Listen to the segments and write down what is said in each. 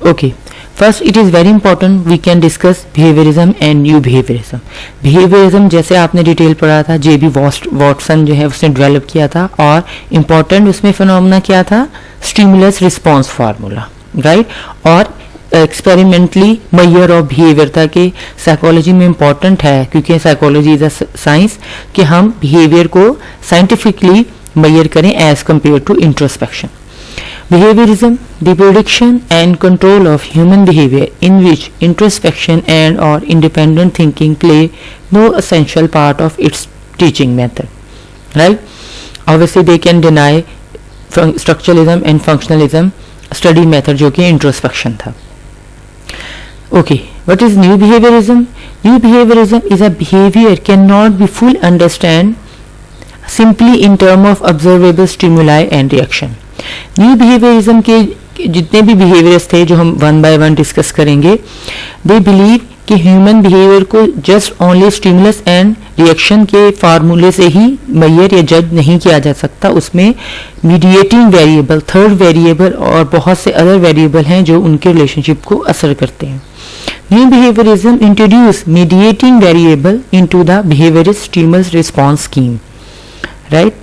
Okay, first it is very important we can discuss behaviorism and new behaviorism. Behaviorism जैसे आपने detail पढ़ा था, जेबी Watson जो है उसने डेवलप किया था, और इम्पॉर्टेंट उसमें फिनोमेना क्या था, स्टिमुलस रिस्पॉन्स फार्मूला, राइट, और एक्सपेरिमेंटली मैयर ऑफ बिहेवियर था कि साइकोलॉजी में इम्पॉर्टेंट है, क्योंकि साइकोलॉजी इज अ साइंस कि हम बिहेवियर को साइंटिफिकली मैयर करें as compare to introspection. Behaviorism, the prediction and control of human behavior in which introspection and or independent thinking play no essential part of its teaching method. Right? Obviously they can deny structuralism and functionalism study method जो कि introspection था. Okay, what is new behaviorism? New behaviorism is a behavior cannot be full understand simply in terms of observable stimuli and reaction. New behaviourism के जितने भी behaviours थे जो हम one by one discuss करेंगे, दे बिलीव कि human behaviour को just only stimulus and reaction के फार्मूले से ही मैयर या जज नहीं किया जा सकता. उसमें मीडिएटिंग वेरिएबल, थर्ड वेरिएबल और बहुत से अदर वेरिएबल हैं जो उनके रिलेशनशिप को असर करते हैं. New behaviourism introduce mediating variable into the behaviourist stimulus response scheme. Right,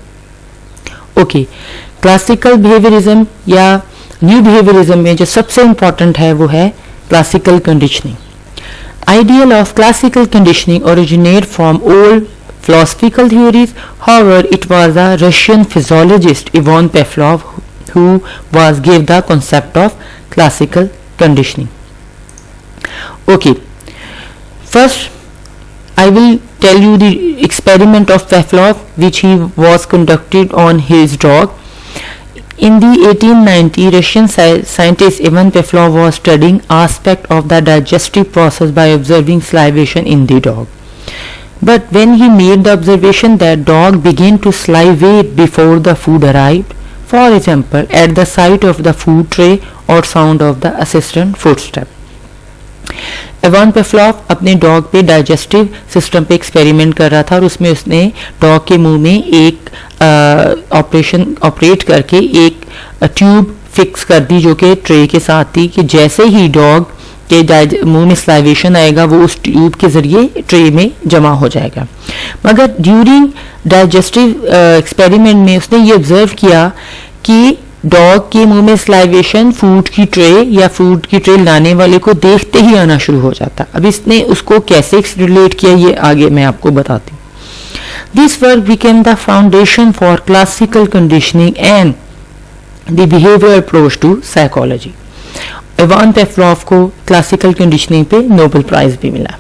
okay. Classical behaviourism या न्यू बिहेवियरिज्म में जो सबसे इंपॉर्टेंट है वो है classical conditioning. Ideal of classical conditioning originate from old philosophical theories. However, it was a Russian physiologist Ivan Pavlov who was gave the concept of classical conditioning. Okay, first I will tell you the experiment of Pavlov which he was conducted on his dog. In the 1890, Russian scientist Ivan Pavlov was studying aspect of the digestive process by observing salivation in the dog. But when he made the observation that dog began to salivate before the food arrived, for example, at the sight of the food tray or sound of the assistant footstep. Ivan Pavlov अपने dog पे digestive system पे experiment कर रहा था और उसमें उसने dog के मुंह में एक ऑपरेट करके एक ट्यूब फिक्स कर दी जो कि ट्रे के साथ थी, कि जैसे ही डॉग के मुंह में स्लाइवेशन आएगा वो उस ट्यूब के जरिए ट्रे में जमा हो जाएगा. मगर ड्यूरिंग डाइजेस्टिव एक्सपेरिमेंट में उसने ये ऑब्जर्व किया कि डॉग के मुंह में स्लाइवेशन फूड की ट्रे या फूड की ट्रे लाने वाले को देखते ही आना शुरू हो जाता. अब इसने उसको कैसे रिलेट किया ये आगे मैं आपको बताती हूँ. This work became the foundation for classical conditioning and the behaviour approach to psychology. Ivan Pavlov को क्लासिकल कंडीशनिंग पे नोबेल प्राइज भी मिला.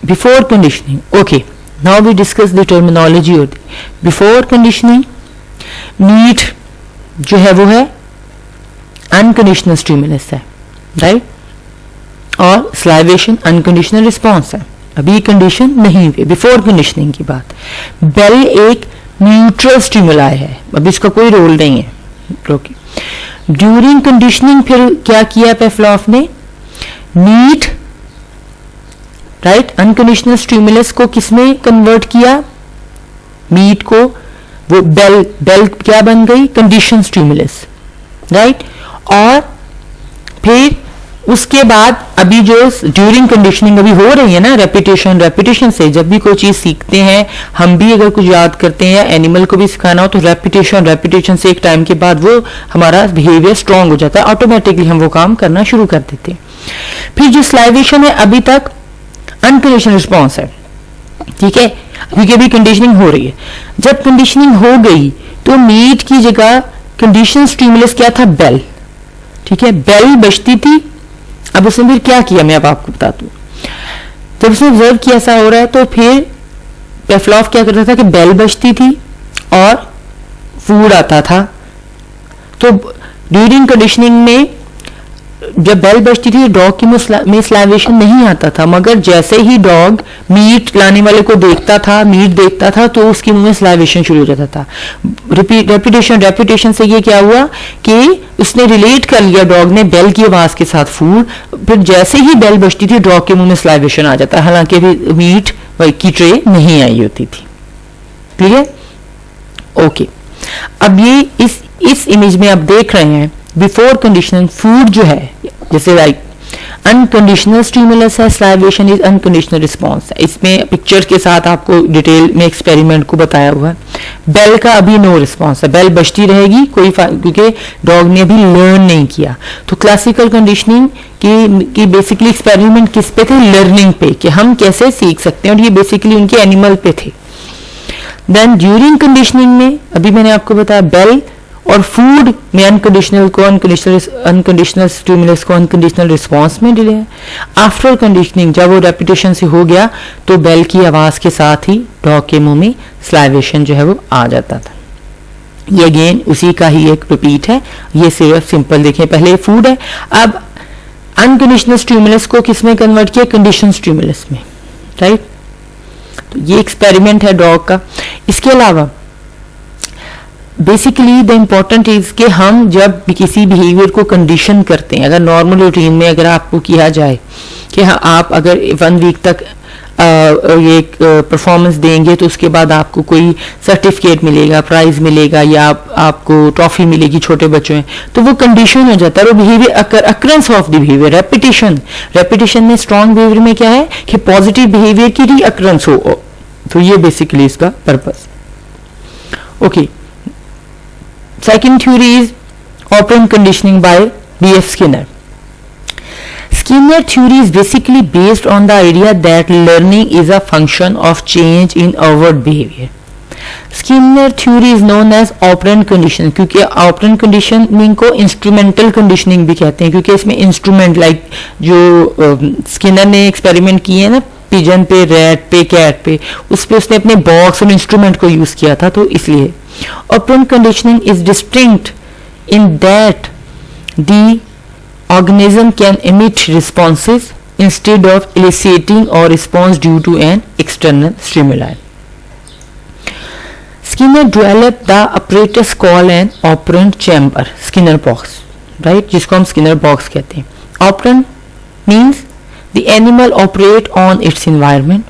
Before conditioning, okay, now we discuss the terminology of before conditioning. Meat जो है वो है unconditional stimulus है, right, और स्लाइवेशन अनकंडीशनल रिस्पॉन्स है. अभी कंडीशन नहीं हुई बिफोर कंडीशनिंग की बात. बेल एक न्यूट्रल स्टिमुलाई है, अभी इसका कोई रोल नहीं है. ओके, ड्यूरिंग कंडीशनिंग फिर क्या किया पेवलोव ने, मीट, राइट, अनकंडीशनल स्टिमुलस को किसमें कन्वर्ट किया, मीट को, वो बेल क्या बन गई, कंडीशन स्टिमुलस, राइट. और फिर उसके बाद अभी जो ड्यूरिंग कंडीशनिंग अभी हो रही है ना, रेपिटेशन से जब भी कोई चीज सीखते हैं, हम भी अगर कुछ याद करते हैं या एनिमल को भी सिखाना हो तो रेपिटेशन से एक टाइम के बाद वो हमारा बिहेवियर स्ट्रांग हो जाता है, ऑटोमेटिकली हम वो काम करना शुरू कर देते हैं. फिर जो स्लाइवेशन है अभी तक अनकंडीशनल रिस्पॉन्स है, ठीक है, क्योंकि अभी कंडीशनिंग हो रही है. जब कंडीशनिंग हो गई तो मीट की जगह कंडीशन स्टिमुलस क्या था, बेल, ठीक है, बेल बजती थी. अब उसने फिर क्या किया मैं अब आपको बताता हूं. जब उसने ऑब्जर्व किया ऐसा हो रहा है तो फिर पेवलोव क्या करता था कि बेल बजती थी और फूड आता था. तो ड्यूरिंग कंडीशनिंग में जब बेल बजती थी डॉग की में स्लाइवेशन नहीं आता था, मगर जैसे ही डॉग मीट लाने वाले को देखता था, मीट देखता था, तो उसके मुंह में स्लाइवेशन शुरू हो जाता था. रेपिटेशन से ये क्या हुआ कि उसने रिलेट कर लिया डॉग ने बेल की आवाज के साथ फूड. फिर जैसे ही बेल बजती थी डॉग के मुंह में स्लाइवेशन आ जाता, हालांकि अभी मीट की ट्रे नहीं आई होती थी. Clear, okay. अब ये इस इमेज में आप देख रहे हैं, बिफोर कंडीशनिंग फूड जो है, जैसे लाइक अनकंडीशनल स्टिमुलस है, स्लाइवेशन इज अनकंडीशनल रिस्पॉन्स है। इसमें पिक्चर्स के साथ आपको डिटेल में एक्सपेरिमेंट को बताया हुआ है। बेल का अभी नो रिस्पॉन्स है, बेल बजती रहेगी, क्योंकि डॉग ने अभी लर्न नहीं किया। तो क्लासिकल कंडीशनिंग की बेसिकली एक्सपेरिमेंट किस पे थे? लर्निंग पे, कि हम कैसे सीख सकते हैं, और ये बेसिकली उनके एनिमल पे थे। देन ड्यूरिंग कंडीशनिंग में अभी मैंने आपको बताया बेल और फूड में अनकंडीशनल स्टिमुलस को अनकंडीशनल रिस्पॉन्स में डिले है। आफ्टर कंडीशनिंग जब वो रेपिटेशन से हो गया तो बेल की आवाज के साथ ही डॉग के मुंह में स्लाइवेशन जो है वो आ जाता था। ये अगेन उसी का ही एक रिपीट है, ये सिर्फ सिंपल देखें, पहले फूड है, अब अनकंडीशनल स्टिमुलस को किस में कन्वर्ट किया? कंडीशन स्टिमुलस में, राइट। तो ये एक्सपेरिमेंट है डॉग का। इसके अलावा बेसिकली द इम्पोर्टेंट इज कि हम जब भी किसी बिहेवियर को कंडीशन करते हैं, अगर नॉर्मल रूटीन में अगर आपको किया जाए कि हाँ आप अगर 1 वीक तक ये परफॉर्मेंस देंगे तो उसके बाद आपको कोई सर्टिफिकेट मिलेगा, प्राइज मिलेगा, या आपको ट्रॉफी मिलेगी, छोटे बच्चों में, तो वो कंडीशन हो जाता है। और behaviour occurrence of the behaviour, repetition में स्ट्रॉन्ग बिहेवियर में क्या है कि पॉजिटिव बिहेवियर की री अकरेंस हो। तो ये बेसिकली इसका purpose. Okay, second theory is operant conditioning by B.F. Skinner. Skinner theory is basically based on the idea that learning is a function of change in outward behavior. Skinner theory is known as operant conditioning, क्योंकि operant conditioning को instrumental conditioning भी कहते हैं, क्योंकि इसमें instrument like जो Skinner ने experiment किए हैं ना पिजन पे, रैट पे, कैट पे, उस पे उसने अपने बॉक्स और इंस्ट्रूमेंट को यूज किया था, तो इसलिए operant conditioning is distinct in that the organism can emit responses instead of eliciting or response due to an external stimuli. Skinner developed the apparatus called an operant chamber, Skinner box, right, जिसको हम Skinner box कहते हैं। Operant means the animal operate on its environment.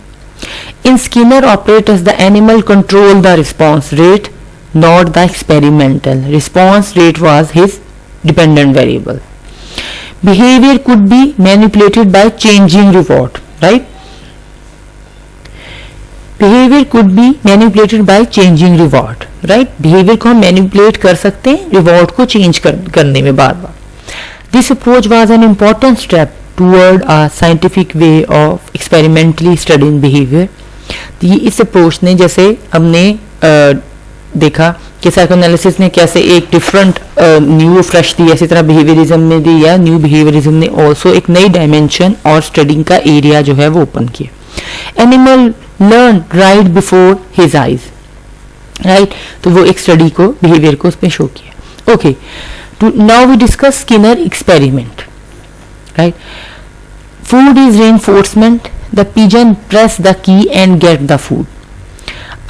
In Skinner apparatus, the animal control the response rate, not the experimental response rate was his dependent variable. Behavior could be manipulated by changing reward, right? Behavior could be manipulated by changing reward, right? Behavior को हम manipulate कर सकते हैं reward को change करने में बार बार। This approach was an important step toward a scientific way of experimentally studying behavior. इस approach ने, जैसे हमने देखा कि साइकोएनालिसिस ने कैसे एक डिफरेंट न्यू फ्रेश दी, इसी तरह बिहेवियरिज्म ने दी, या न्यू बिहेवियरिज्म ने ऑल्सो एक नई डायमेंशन और स्टडिंग का एरिया जो है वो ओपन किया। Animal learn right before his eyes, right, तो वो एक स्टडी को, बिहेवियर को उसमें शो किया। Okay, now we discuss Skinner experiment, right. Food is reinforcement, the pigeon press the key and get the food.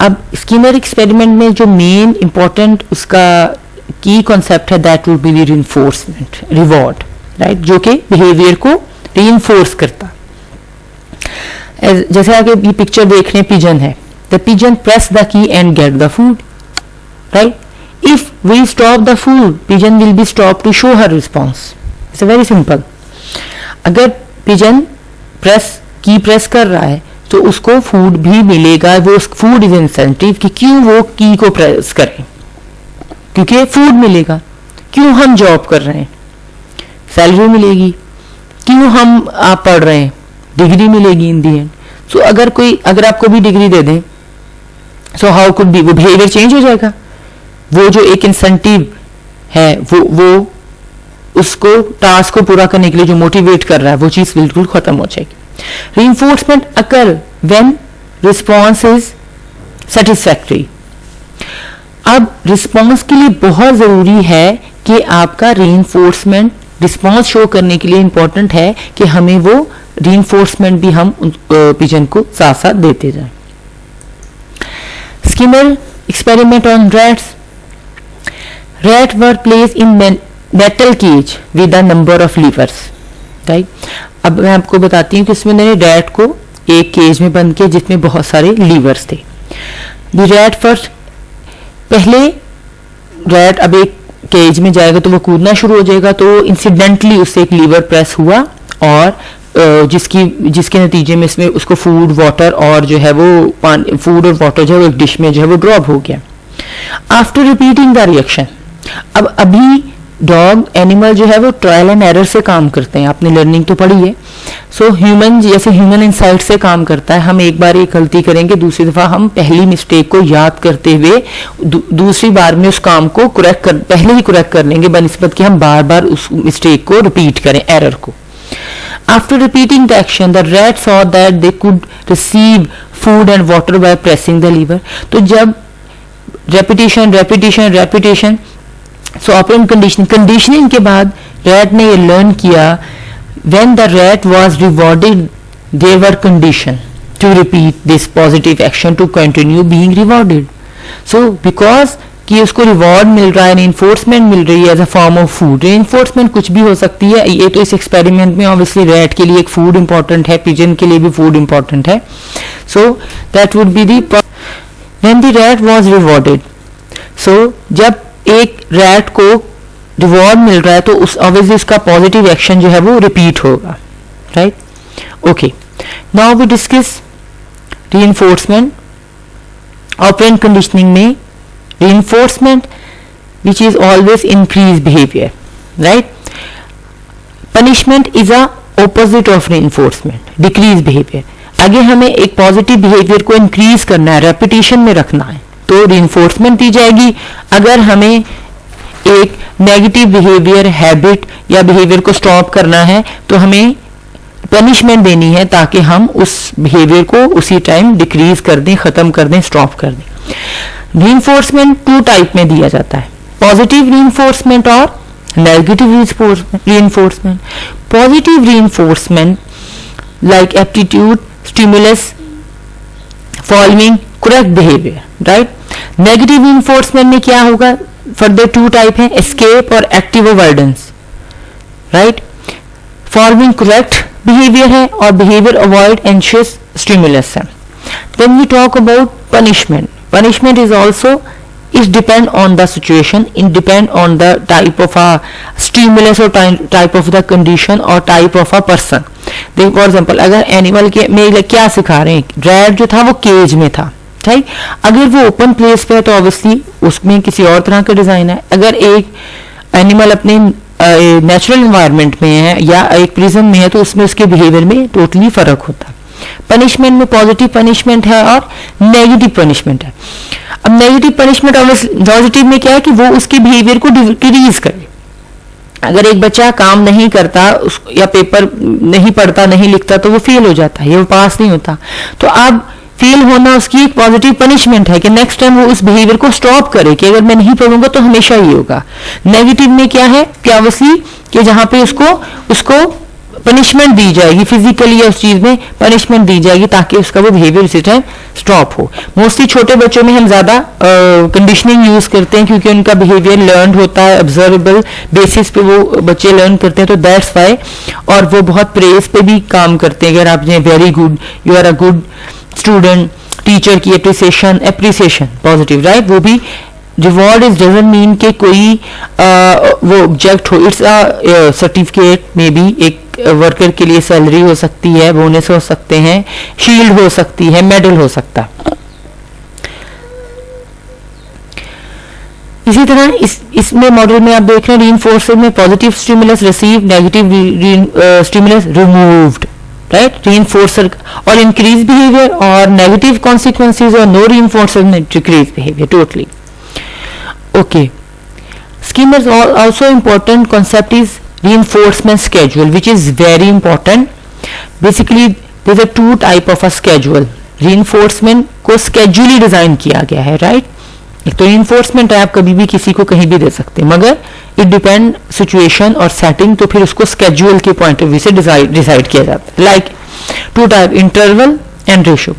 अब स्किनर एक्सपेरिमेंट में जो मेन इंपॉर्टेंट उसका की कॉन्सेप्ट है, that would be reinforcement, reward, right, जो कि behaviour को reinforce करता। जैसे आगे ये पिक्चर देख रहे हैं, पिजन है, the pigeon press the key and get the food, right. If we stop the food, pigeon will be stop to show her response. It's very simple. अगर पिजन की प्रेस कर रहा है तो उसको फूड भी मिलेगा, वो फूड इज इंसेंटिव कि क्यों वो की को प्रेस करें, क्योंकि फूड मिलेगा। क्यों हम जॉब कर रहे हैं? सैलरी मिलेगी। क्यों हम आप पढ़ रहे हैं? डिग्री मिलेगी इन दी एंड। सो अगर आपको भी डिग्री दे दें, सो हाउ कुड बी, वो बिहेवियर चेंज हो जाएगा। वो जो एक इंसेंटिव है, वो उसको टास्क को पूरा करने के लिए जो मोटिवेट कर रहा है, वो चीज बिल्कुल खत्म हो जाएगी। Reinforcement occur when response is satisfactory. अब रिस्पॉन्स के लिए बहुत जरूरी है कि आपका रीइंफोर्समेंट, रिस्पॉन्स शो करने के लिए इंपॉर्टेंट है कि हमें वो रीइंफोर्समेंट भी हम पिजन को साथ साथ देते जाएं। Skinner experiment on rats. Rat were place in metal cage with a number of levers, right. अब मैं आपको बताती हूँ कि इसमें मैंने रैट को एक केज में बंद किया जिसमें बहुत सारे लीवर्स थे। द रैट फर्स्ट, पहले रैट, अब एक केज में जाएगा तो वो कूदना शुरू हो जाएगा, तो इंसिडेंटली उससे एक लीवर प्रेस हुआ और जिसके नतीजे में इसमें उसको फूड वाटर और जो है वो फूड और वाटर जो है वो एक डिश में जो है वो ड्रॉप हो गया। आफ्टर रिपीटिंग द रिएक्शन, अब अभी डॉग एनिमल जो है वो ट्रायल एंड एरर से काम करते हैं, आपने लर्निंग तो पढ़ी है। सो ह्यूमन जैसे ह्यूमन इंसाइट से काम करता है, हम एक बार एक गलती करेंगे, दूसरी दफा हम पहली मिस्टेक को याद करते हुए दूसरी बार में उस काम को पहले ही करेक्ट कर लेंगे बनिस्बत कि हम बार बार उस मिस्टेक को रिपीट करें, एरर को। After repeating the action, the rat saw that they could receive food and water by pressing the lever. तो जब repetition, so operant conditioning के बाद rat ने ये learn किया, when the rat was rewarded, they were conditioned to repeat this positive action to continue being rewarded. So because कि उसको reward मिल रहा है, इन्फोर्समेंट मिल रही है as a form of food. Reinforcement कुछ भी हो सकती है, ये तो इस एक्सपेरिमेंट में ऑब्वियसली रैट के लिए एक फूड इंपॉर्टेंट है, पिजन के लिए भी फूड इंपॉर्टेंट है। So that would be the when the rat was rewarded. सो जब एक रैट को रिवॉर्ड मिल रहा है तो उस ऑब्वियसली उसका पॉजिटिव एक्शन जो है वो रिपीट होगा, right? Okay, now we discuss reinforcement. Operant conditioning में reinforcement which is always increase behavior, right? Punishment is a opposite of reinforcement, decrease behavior. आगे हमें एक पॉजिटिव बिहेवियर को इंक्रीज करना है, रेपिटेशन में रखना है, तो reinforcement दी जाएगी। अगर हमें एक नेगेटिव बिहेवियर, हैबिट या बिहेवियर को स्टॉप करना है तो हमें पनिशमेंट देनी है ताकि हम उस बिहेवियर को उसी टाइम डिक्रीज कर दें, खत्म कर दें, स्टॉप कर दें। रीइंफोर्समेंट 2 टाइप में दिया जाता है, पॉजिटिव रीइंफोर्समेंट और negative reinforcement. Positive reinforcement like aptitude, stimulus, following correct behaviour, right? Negative reinforcement में क्या होगा? फर्दर 2 टाइप है, एस्केप और active avoidance, right? Following correct behaviour है और बिहेवियर अवॉइड एंशियस स्टिमुलस है। When we talk about punishment is also is depend on the situation, it depend on the type of a stimulus or type of the condition or type of a person. देखो for example अगर animal के में क्या सिखा रहे हैं, rat जो था वो केज में था, ठीक? अगर वो ओपन प्लेस पे है तो ऑब्वियसली उसमें किसी और तरह का डिजाइन है। अगर एक एनिमल अपने नेचुरल एनवायरनमेंट में है या एक प्रिजन में है तो उसमें उसके बिहेवियर में टोटली फर्क होता है। पनिशमेंट में पॉजिटिव पनिशमेंट है और नेगेटिव पनिशमेंट है। अब नेगेटिव पनिशमेंट और पॉजिटिव में क्या है कि वो उसके बिहेवियर को डिक्रीज करे। अगर एक बच्चा काम नहीं करता या पेपर नहीं पढ़ता, नहीं लिखता तो वो फेल हो जाता है या वो पास नहीं होता, तो अब फेल होना उसकी एक पॉजिटिव पनिशमेंट है कि नेक्स्ट टाइम वो उस बिहेवियर को स्टॉप करे कि अगर मैं नहीं पढ़ूंगा तो हमेशा ही होगा। नेगेटिव में क्या है कि ऑब्वियसली कि जहां पे उसको पनिशमेंट दी जाएगी, फिजिकली या उस चीज में पनिशमेंट दी जाएगी ताकि उसका वो बिहेवियर उसी टाइम स्टॉप हो। मोस्टली छोटे बच्चों में हम ज्यादा कंडीशनिंग यूज करते हैं क्योंकि उनका बिहेवियर लर्न होता है, ऑब्जर्वेबल बेसिस पे वो बच्चे लर्न करते हैं, तो दैट्स वाई। और वो बहुत प्रेज पे भी काम करते हैं, अगर आपने very good, you are a good student, teacher की एप्रिसिएशन पॉजिटिव, राइट? वो भी रिवॉर्ड इज डजंट मीन कि कोई वो ऑब्जेक्ट हो, it's a certificate, may be एक वर्कर के लिए सैलरी हो सकती है, बोनस हो सकते हैं, शील्ड हो सकती है, मेडल हो सकता है। इसी तरह इसमें मॉडल में आप देख रहे हैं रीइंफोर्समेंट में positive stimulus receive, negative stimulus removed, right? Reinforcer और इंक्रीज बिहेवियर और नेगेटिव कॉन्सिक्वेंसेज और no reinforcement decrease behaviour totally. Okay, Skinner's also important concept is reinforcement schedule, which is very important. Basically, there's a 2 type of a schedule. Reinforcement को schedule design किया गया है, right? एक तो reinforcement है, आप कभी भी किसी को कहीं भी दे सकते हैं, मगर it depend situation और setting, तो फिर उसको schedule के point of view से डिसाइड किया जाता है। Like 2 type, interval and ratio.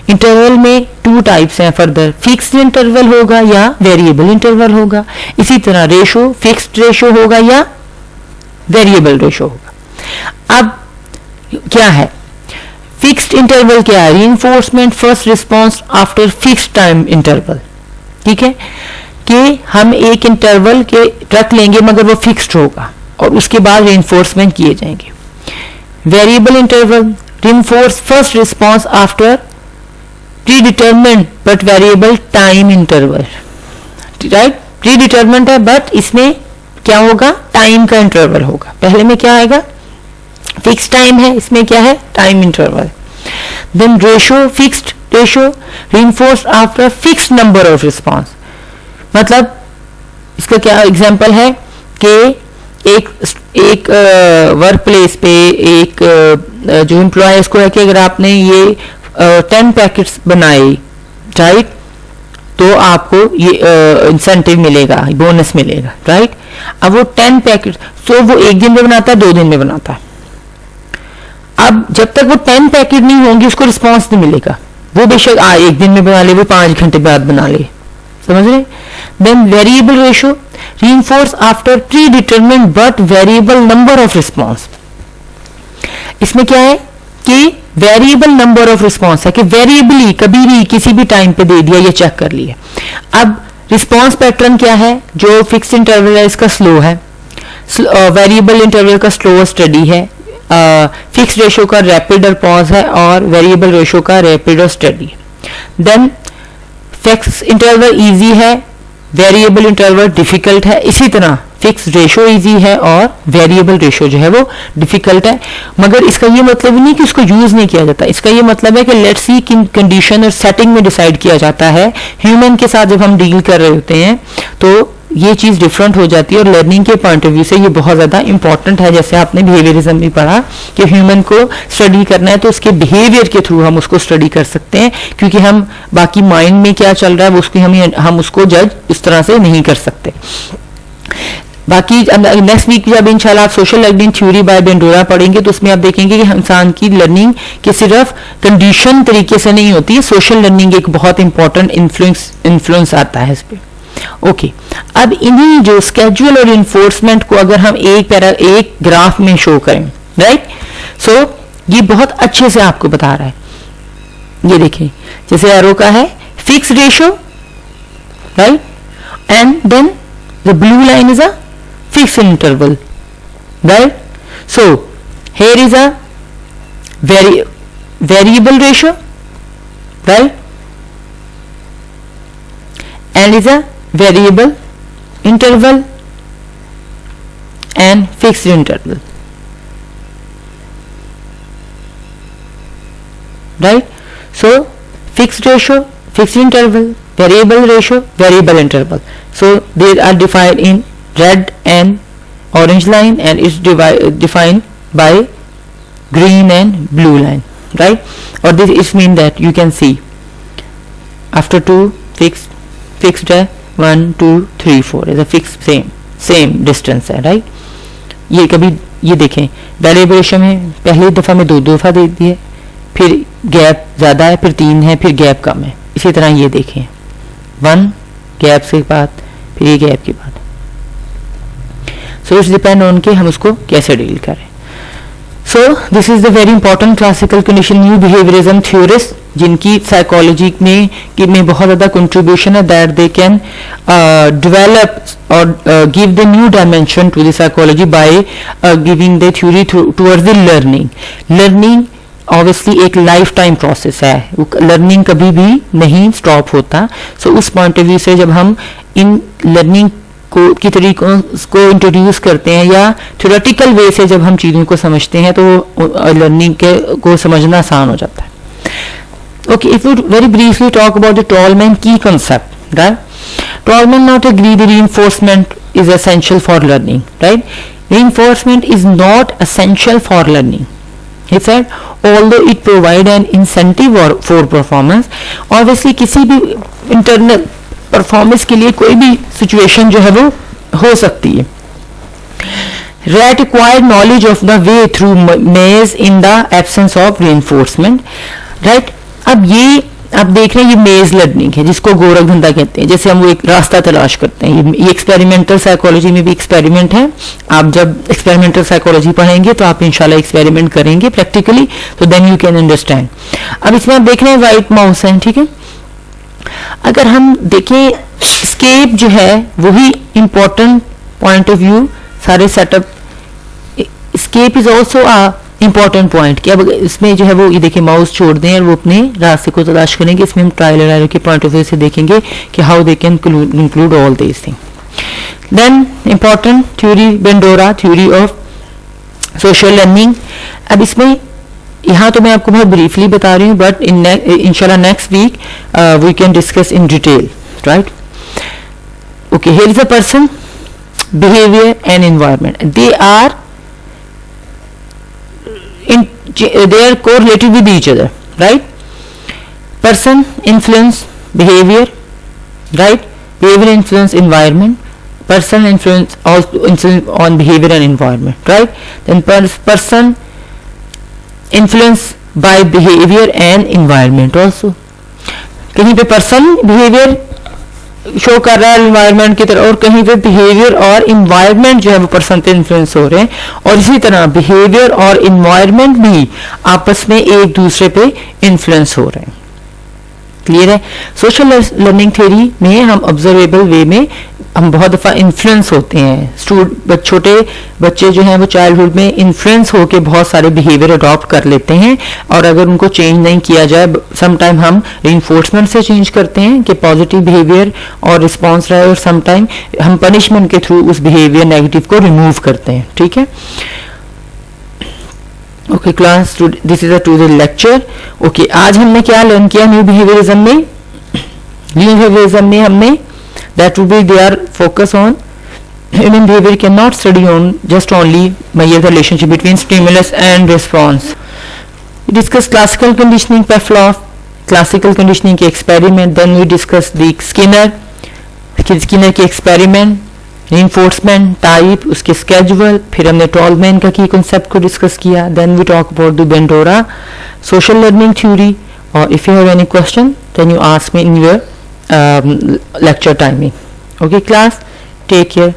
Interval में 2 टाइप्स हैं फर्दर, फिक्स्ड इंटरवल होगा या वेरिएबल इंटरवल होगा। इसी तरह रेशो, फिक्स्ड रेशो होगा या वेरिएबल रेशो होगा। अब क्या है फिक्स्ड इंटरवल? क्या है? Reinforcement first response after fixed time interval, ठीक है? कि हम एक इंटरवल के रख लेंगे मगर वो फिक्स्ड होगा और उसके बाद रेनफोर्समेंट किए जाएंगे. Variable interval reinforce first response after predetermined but variable time interval. Right, predetermined है बट इसमें क्या होगा, टाइम का इंटरवल होगा. पहले में क्या आएगा, फिक्स टाइम है, इसमें क्या है, time interval. Then ratio, fixed ratio reinforced after fixed number of response. मतलब इसका क्या एग्जांपल है कि एक वर्क प्लेस पे एक जो एम्प्लॉय है उसको है कि अगर आपने ये 10 पैकेट्स बनाए, राइट, तो आपको ये इंसेंटिव मिलेगा, बोनस मिलेगा, राइट. अब वो 10 पैकेट तो वो एक दिन में बनाता है, 2 दिन में बनाता है. अब जब तक वो 10 पैकेट नहीं होंगे उसको रिस्पॉन्स नहीं मिलेगा. वो बेशक एक दिन में बना ले, वो 5 घंटे बाद बना ले, समझ रहे. Then variable ratio reinforce after predetermined but variable number of response. इसमें क्या है कि वेरिएबल नंबर ऑफ रिस्पॉन्स है कि वेरिएबली कभी भी किसी भी टाइम पे दे दिया, ये चेक कर लिया. अब रिस्पॉन्स पैटर्न क्या है, जो फिक्स इंटरवल है इसका स्लो है, वेरिएबल इंटरवल का स्लो और स्टडी है, फिक्स रेशो का रैपिड और पॉज है और वेरिएबल रेशो का रैपिड और steady. Then fix interval easy है, वेरिएबल इंटरवल डिफिकल्ट है. इसी तरह फिक्स रेशो इजी है और वेरिएबल रेशो जो है वो डिफिकल्ट है. मगर इसका ये मतलब नहीं कि उसको यूज नहीं किया जाता. इसका ये मतलब है कि लेट्स सी किन कंडीशन और सेटिंग में डिसाइड किया जाता है. ह्यूमन के साथ जब हम डील कर रहे होते हैं तो ये चीज डिफरेंट हो जाती है और लर्निंग के पॉइंट ऑफ व्यू से ये बहुत ज्यादा इंपॉर्टेंट है. जैसे आपने बिहेवियरिज्म में पढ़ा कि ह्यूमन को स्टडी करना है तो उसके बिहेवियर के थ्रू हम उसको स्टडी कर सकते हैं, क्योंकि हम बाकी माइंड में क्या चल रहा है वो उसकी हम उसको जज इस तरह से नहीं कर सकते. बाकी नेक्स्ट वीक जब इंशाल्लाह आप सोशल लर्निंग थ्योरी बाय बेंडोरा पढ़ेंगे तो उसमें आप देखेंगे कि इंसान की लर्निंग के सिर्फ कंडीशन तरीके से नहीं होती है, सोशल लर्निंग एक बहुत इंपॉर्टेंट इन्फ्लुएंस आता है इस पर. ओके, अब इन्हीं जो स्केड्यूल और इन्फोर्समेंट को अगर हम एक ग्राफ में शो करें, राइट, सो ये बहुत अच्छे से आपको बता रहा है. ये देखिए जैसे एरो का है fix ratio, right, and then the blue line is a fixed interval, right. So here is a variable ratio, right, and is a variable interval and fixed interval, right. So fixed ratio, fixed interval, variable ratio, variable interval. So they are defined in red and orange line and is defined by green and blue line, right. Or this is mean that you can see after 2 fixed है 1 2 3 4 is a fixed same distance है, right. ये कभी ये देखें variable ratio में पहली दफा में 2 दफा दे दिए, फिर गैप ज्यादा है, फिर 3 है, फिर गैप कम है. इसी तरह ये देखें 1 गैप के बाद फिर ये गैप के बाद. So it's depend on कि हम उसको कैसे डील करें. So this is the very important classical condition new behaviorism theorists जिनकी साइकोलॉजी में बहुत ज़्यादा कंट्रीब्यूशन है, that they can develop or give the new dimension to the psychology by giving the theory towards the learning. Learning obviously एक life time process है, learning कभी भी नहीं स्टॉप होता. सो उस पॉइंट ऑफ व्यू से जब हम इन लर्निंग की तरीकों को इंट्रोड्यूस करते हैं या थ्योरेटिकल वे से जब हम चीज़ों को समझते हैं तो लर्निंग को समझना आसान हो जाता है. Okay, if we very briefly talk about the Tolman की concept, right. Tolman not agree the reinforcement is essential for learning, right. Reinforcement is not essential for learning. He said, although it provide an incentive for performance, obviously किसी भी internal performance के लिए कोई भी situation जो है वो हो सकती है. Rat acquired knowledge of the way through maze in the absence of reinforcement, right. अब ये आप देख रहे हैं ये मेज लर्निंग है जिसको गोरख धंधा कहते हैं. जैसे हम वो एक रास्ता तलाश करते हैं, ये एक्सपेरिमेंटल साइकोलॉजी में भी एक्सपेरिमेंट है. आप जब एक्सपेरिमेंटल साइकोलॉजी पढ़ेंगे तो आप इंशाल्लाह एक्सपेरिमेंट करेंगे प्रैक्टिकली, तो देन यू कैन अंडरस्टैंड. अब इसमें आप देख रहे हैं वाइट माउस है, ठीक है. अगर हम देखें स्केप जो है वही इंपॉर्टेंट पॉइंट ऑफ व्यू सारे सेटअप। Escape is also a important point कि अब इसमें जो है वो ये देखिए माउस छोड़ दें और वो अपने रास्ते को तलाश करेंगे। इसमें हम ट्रायल एंड एरर के पॉइंट ऑफ व्यू से देखेंगे कि how they can include all this thing. Then important theory Bandura theory of social learning. अब इसमें यहाँ तो मैं आपको बहुत ब्रीफली बता रही हूँ, बट इंशाल्लाह next week we can discuss in detail, right? Okay, here is a person, behaviour and environment, they are correlated with each other, right? Person influence behavior, right? Behavior influence environment. Person influence on behavior and environment, right? Then person influence by behavior and environment also. कहीं पे person behavior show कर रहा है environment की तरह, और कहीं पे बिहेवियर और इन्वायरमेंट जो है वो पर्सन पे इन्फ्लुएंस हो रहे हैं, और इसी तरह बिहेवियर और इन्वायरमेंट भी आपस में एक दूसरे पे इन्फ्लुएंस हो रहे हैं। क्लियर है? सोशल लर्निंग थ्योरी में हम ऑब्जर्वेबल वे में हम बहुत दफ़ा इन्फ्लुएंस होते हैं। छोटे बच्चे जो हैं वो चाइल्डहुड में इन्फ्लुएंस होकर बहुत सारे बिहेवियर अडॉप्ट कर लेते हैं, और अगर उनको चेंज नहीं किया जाए, सम टाइम हम रीइंफोर्समेंट से चेंज करते हैं कि पॉजिटिव बिहेवियर और रिस्पॉन्स रहे, और सम टाइम हम पनिशमेंट के थ्रू उस बिहेवियर नेगेटिव को रिमूव करते हैं। ठीक है? Okay class, this is a to the lecture. Okay, आज हमने क्या लर्न किया न्यू बिहेवियरिज्म में? न्यू बिहेवियरिज्म में हमने that will be their focus on human behavior cannot study on just only measure the relationship between stimulus and response. We discuss classical conditioning, Pavlov, classical conditioning के experiment, then we discuss the Skinner के experiment, reinforcement type, उसके schedule, फिर हमने Tolman का की concept को discuss किया, then we talk about the Bandura social learning theory, or if you have any question then you ask me in your lecture timing. Okay class, take care.